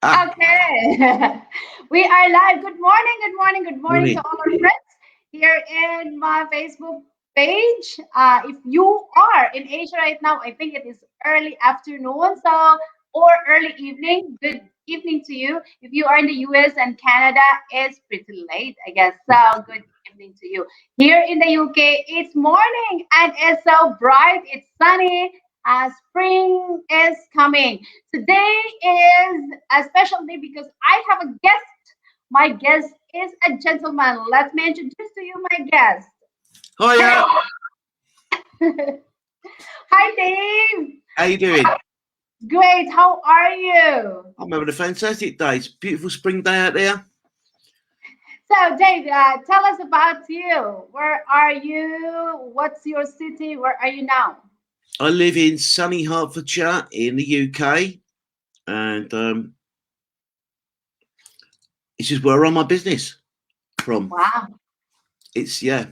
Ah, Okay. We are live. Good morning, good morning, good morning to morning. all our friends here in my Facebook page. If you are in Asia right now, I think it is early afternoon, so or early evening. Good evening to you. If you are in the US and Canada, it's pretty late, I guess. So good evening to you. Here in the UK, it's morning and it's so bright, it's sunny. Spring is coming. Today is a special day because I have a guest. My guest is a gentleman. Let me introduce to you my guest. Hiya. Hey, hi Dave. How you doing? Great. How are you? I'm having a fantastic day. It's a beautiful spring day out there. So Dave, tell us about you. Where are you? What's your city? Where are you now? I live in sunny Hertfordshire in the UK, and this is where I run my business from. Wow. It's I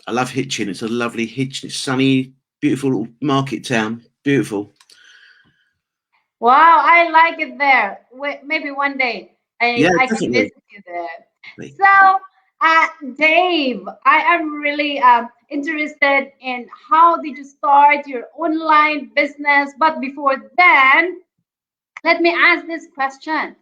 love Hitchin. It's a lovely Hitchin. It's sunny, beautiful little market town. Beautiful. Wow, I like it there. Maybe one day Yeah, I can definitely. visit you there. So, Dave, I am really interested in how did you start your online business? But before then, let me ask this question.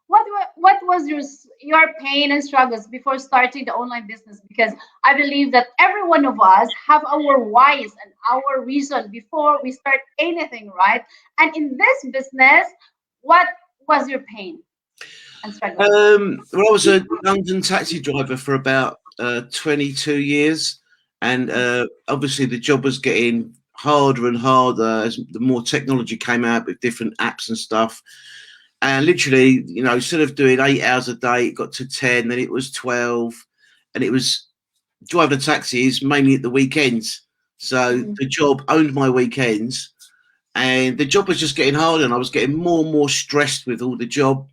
What was your pain and struggles before starting the online business? Because I believe that every one of us have our whys and our reason before we start anything, right? And in this business, what was your pain and struggles? Well, I was a London taxi driver for about 22 years, and obviously the job was getting harder and harder as the more technology came out with different apps and stuff. And literally, instead of doing 8 hours a day, it got to 10, then it was 12, and it was driving taxis mainly at the weekends. So Mhm. the job owned my weekends, and the job was just getting harder, and I was getting more and more stressed with all the job,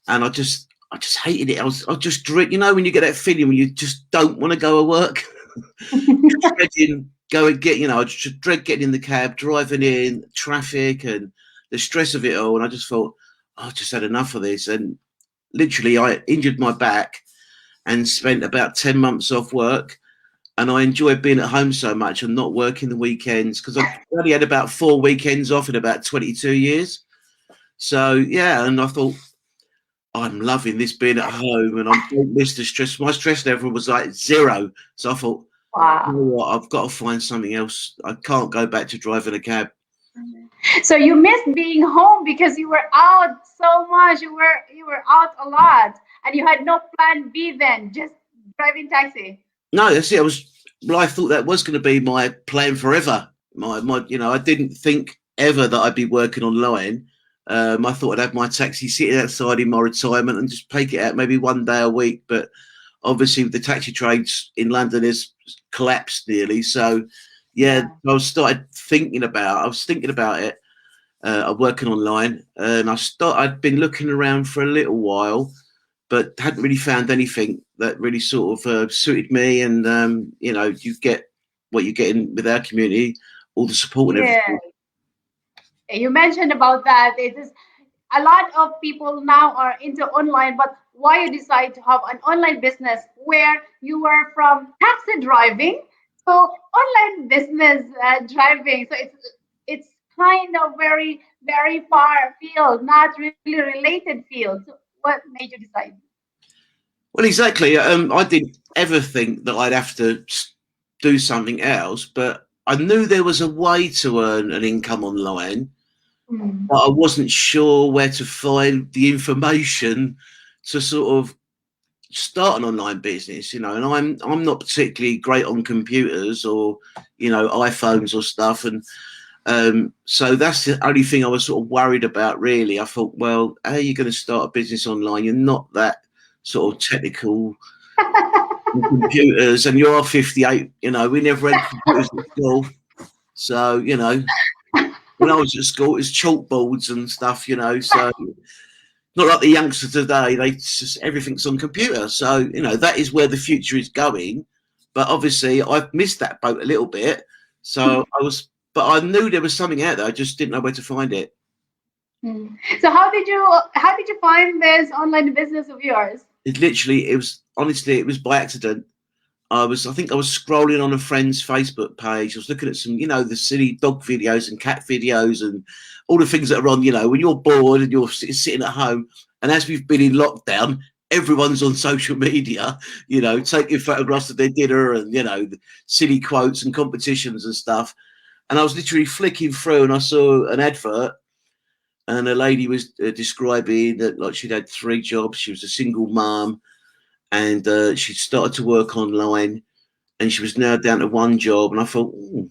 and I just hated it. I just dread, when you get that feeling when you just don't want to go to work, dreading go and get, I just dread getting in the cab, driving in traffic, and the stress of it all. And I just thought, I just had enough of this, and literally, I injured my back and spent about 10 months off work. And I enjoyed being at home so much and not working the weekends because I only had about 4 weekends off in about 22 years. So yeah, and I thought, I'm loving this being at home, and I don't miss the stress. My stress level was like zero, so I thought, you know Wow. what, I've got to find something else. I can't go back to driving a cab. So you missed being home because you were out so much. You were out a lot, and you had no plan B then, just driving taxi. No, that's it. Well, I thought that was going to be my plan forever. I didn't think ever that I'd be working online. I thought I'd have my taxi sitting outside in my retirement and just take it out maybe one day a week. But obviously, the taxi trades in London has collapsed nearly. So, yeah, Yeah. I was thinking about it. Working online, and I'd been looking around for a little while, but hadn't really found anything that really sort of suited me. And you get what you get in with our community, all the support and Yeah. everything. You mentioned about that. It is a lot of people now are into online, but why you decide to have an online business where you were from taxi driving to online business driving? So it's kind of very far field, not really related field. So what made you decide? Well, exactly. I didn't ever think that I'd have to do something else, but I knew there was a way to earn an income online, Mm. but I wasn't sure where to find the information to sort of start an online business, and I'm not particularly great on computers or iPhones or stuff, and so that's the only thing I was sort of worried about, really. I thought, well, how are you going to start a business online? You're not that sort of technical with computers, and you're 58. We never had computers at school, so when I was at school, it was chalkboards and stuff, so not like the youngsters today. They just everything's on computer. So that is where the future is going. But obviously, I've missed that boat a little bit. So but I knew there was something out there. I just didn't know where to find it. Mm. So how did you find this online business of yours? It was honestly, it was by accident. I think I was scrolling on a friend's Facebook page. I was looking at some, the silly dog videos and cat videos and all the things that are on, when you're bored and you're sitting at home. And as we've been in lockdown, everyone's on social media, taking photographs of their dinner and, the silly quotes and competitions and stuff. And I was literally flicking through and I saw an advert and a lady was describing that like she'd had 3 jobs. She was a single mom and she started to work online and she was now down to 1 job. And I thought, ooh.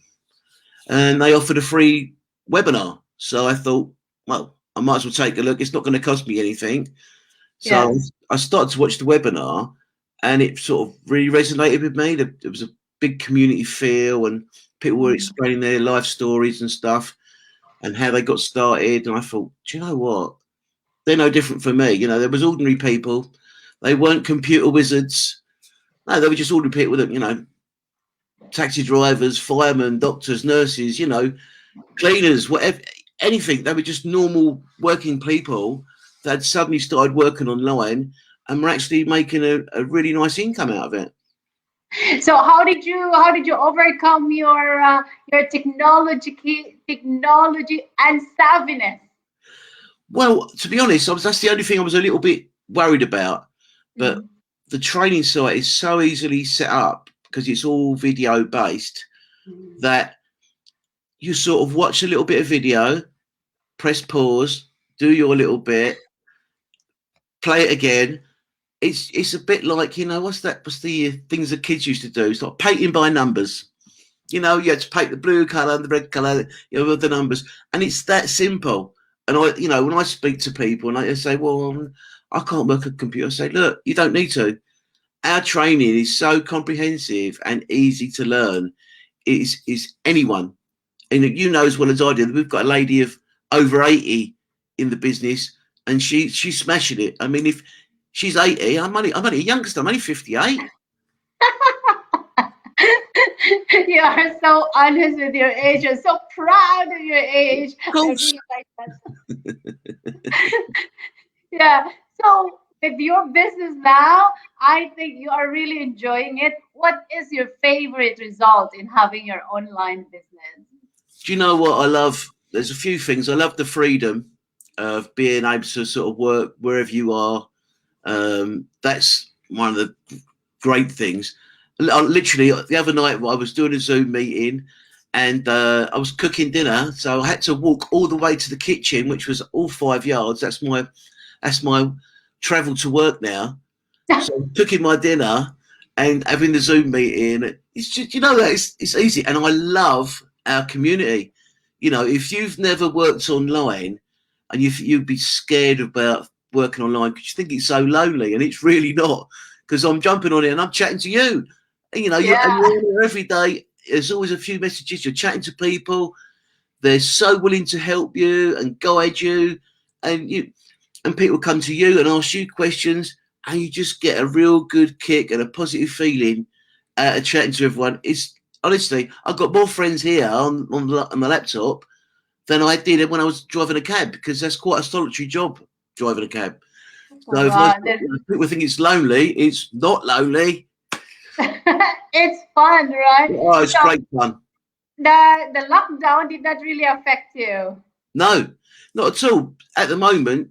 And they offered a free webinar. So I thought, well, I might as well take a look. It's not going to cost me anything. So Yes. I started to watch the webinar and it sort of really resonated with me. There was a big community feel and people were Mm. explaining their life stories and stuff and how they got started. And I thought, do you know what? They're no different from me. There was ordinary people. They weren't computer wizards. No, they were just ordinary people that, taxi drivers, firemen, doctors, nurses, cleaners, whatever, anything. They were just normal working people that had suddenly started working online and were actually making a really nice income out of it. So how did you overcome your technology and savviness? Well, to be honest, that's the only thing I was a little bit worried about. But Mm. the training site is so easily set up because it's all video based Mm. that you sort of watch a little bit of video, press pause, do your little bit, play it again. It's a bit like, what's that? What's the things that kids used to do? It's like painting by numbers. You had to paint the blue colour and the red colour, with the numbers. And it's that simple. And when I speak to people and I say, well, I can't work a computer, I say, look, you don't need to. Our training is so comprehensive and easy to learn. Is anyone, and you know as well as I do, we've got a lady of over 80 in the business and she's smashing it. I mean, if she's 80, I'm only a youngster, I'm only 58. You are so honest with your age. You're so proud of your age. Of I course. really like that. Yeah. So with your business now, I think you are really enjoying it. What is your favorite result in having your online business? Do you know what I love? There's a few things. I love the freedom of being able to sort of work wherever you are. That's one of the great things. Literally, the other night I was doing a Zoom meeting and I was cooking dinner, so I had to walk all the way to the kitchen, which was all 5 yards. That's my travel to work now. So I'm cooking my dinner and having the Zoom meeting. It's just, that it's easy, and I love our community. If you've never worked online and you'd be scared about working online because you think it's so lonely, and it's really not. Because I'm jumping on it and I'm chatting to you. And, Yeah. you're on there every day. There's always a few messages. You're chatting to people. They're so willing to help you and guide you, and people come to you and ask you questions, and you just get a real good kick and a positive feeling out of chatting to everyone. It's honestly, I've got more friends here on the laptop than I did when I was driving a cab, because that's quite a solitary job, driving a cab. So Wow. if people think it's lonely, it's not lonely. It's fun, right? Oh, it's So great fun. the lockdown did not really affect you. No, not at all. At the moment,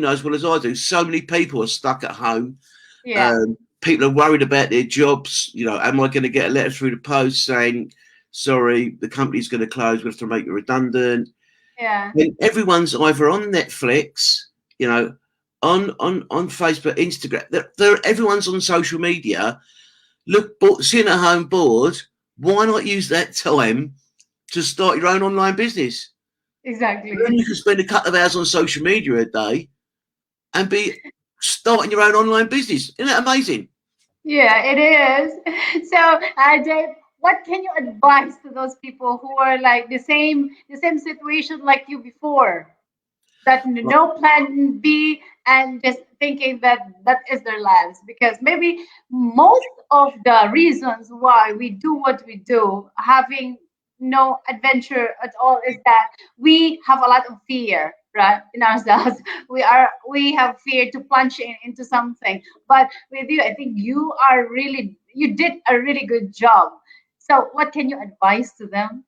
as well as I do, so many people are stuck at home. Yeah. People are worried about their jobs. Am I going to get a letter through the post saying, sorry, the company's going to close, we have to make you redundant? Yeah. And everyone's either on Netflix, on Facebook, Instagram. Everyone's on social media. Look, sitting at home bored. Why not use that time to start your own online business? Then Exactly. you can spend a couple of hours on social media a day and be starting your own online business. Isn't that amazing? Yeah, it is. So, Dave, what can you advise to those people who are like the same situation like you before? That no plan B and just thinking that that is their lives, because maybe most of the reasons why we do what we do, having no adventure at all, is that we have a lot of fear. right, in ourselves. We have fear to plunge into something. But with you, I think you did a really good job. So what can you advise to them?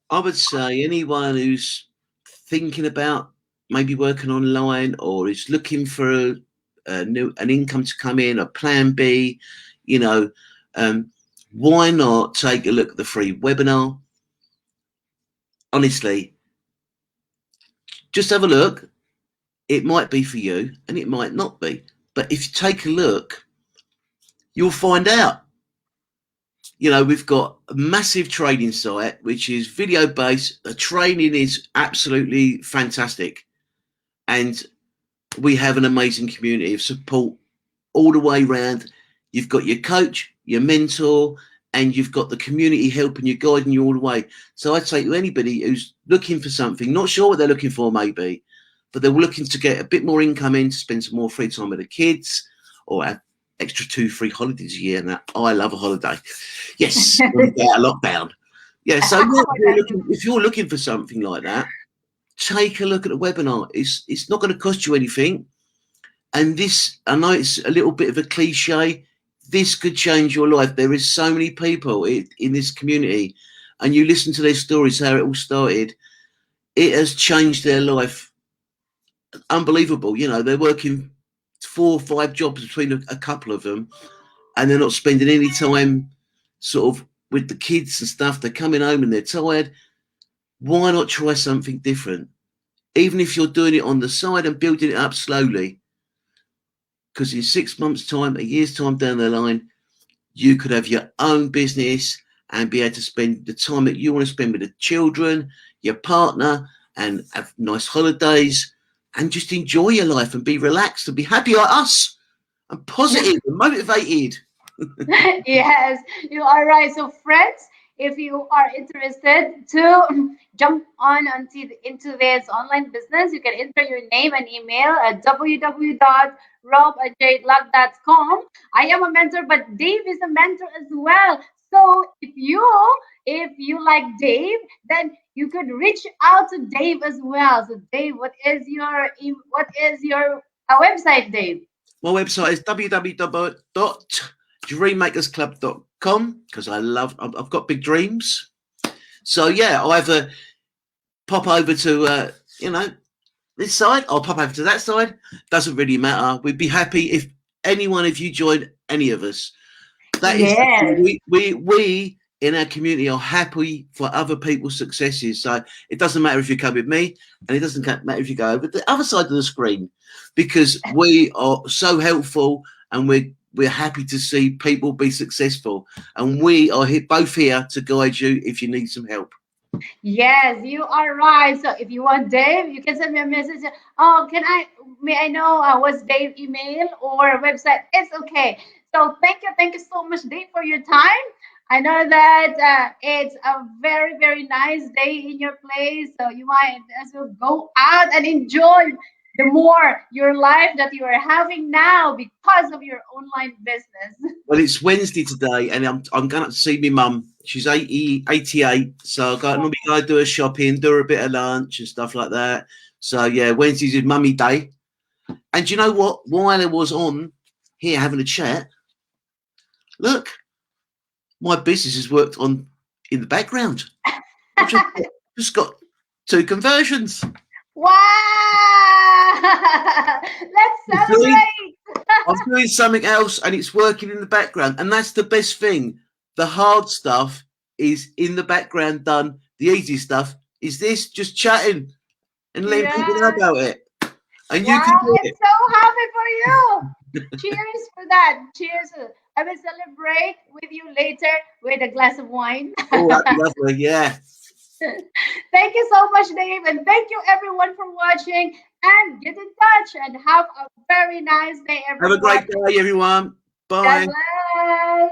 I would say anyone who's thinking about maybe working online or is looking for an income to come in, a plan B, you know, why not take a look at the free webinar? Honestly, just have a look. It might be for you and it might not be. But if you take a look, you'll find out. We've got a massive training site, which is video based. The training is absolutely fantastic. And we have an amazing community of support all the way around. You've got your coach, your mentor, and you've got the community helping you, guiding you all the way. So I'd say to anybody who's looking for something, not sure what they're looking for maybe, but they're looking to get a bit more income in to spend some more free time with the kids or have extra 2 free holidays a year. Now, I love a holiday. Yes, when we get a lockdown. Yeah, so if you're looking for something like that, take a look at the webinar. It's not going to cost you anything. And this, I know it's a little bit of a cliche, this could change your life. There is so many people in this community, and you listen to their stories, how it all started. It has changed their life. Unbelievable. They're working 4 or 5 jobs between a couple of them, and they're not spending any time sort of with the kids and stuff. They're coming home and they're tired. Why not try something different? Even if you're doing it on the side and building it up slowly. Because in 6 months' time, a year's time down the line, you could have your own business and be able to spend the time that you want to spend with the children, your partner, and have nice holidays and just enjoy your life and be relaxed and be happy like us and positive and motivated. Yes, you are right. So, friends, if you are interested to jump into this online business, you can enter your name and email at www.robajayluck.com. I am a mentor, but Dave is a mentor as well. So, if you like Dave, then you could reach out to Dave as well. So, Dave, what is your website, Dave? My website is www.dreammakersclub.com because I've got big dreams. So yeah, I'll either pop over to this side, I'll pop over to that side. Doesn't really matter. We'd be happy if any one of you joined any of us. That is, we in our community are happy for other people's successes. So it doesn't matter if you come with me, and it doesn't matter if you go over the other side of the screen, because we are so helpful and we're happy to see people be successful, and we are both here to guide you if you need some help. Yes, you are right. So if you want Dave, you can send me a message. Oh, may I know what's Dave email or website? It's okay. So thank you so much, Dave, for your time. I know that it's a very, very nice day in your place. So you might as well go out and enjoy the more your life that you are having now because of your online business. Well, it's Wednesday today, and I'm going to see my mum. She's 88, so I normally go do her shopping, do her a bit of lunch and stuff like that. So yeah, Wednesday's is mummy day. And you know what? While I was on here having a chat, look, my business has worked on in the background. I've just got 2 conversions. Wow! Let's celebrate! I'm doing something else and it's working in the background. And that's the best thing. The hard stuff is in the background done. The easy stuff is this, just chatting and letting people know about it. And you can do it. I'm so happy for you. Cheers for that. Cheers. I will celebrate with you later with a glass of wine. Oh, that's lovely. Yeah. Thank you so much, Dave. And thank you, everyone, for watching. And get in touch and have a very nice day, everyone. Have a great day, everyone. Bye. God bless.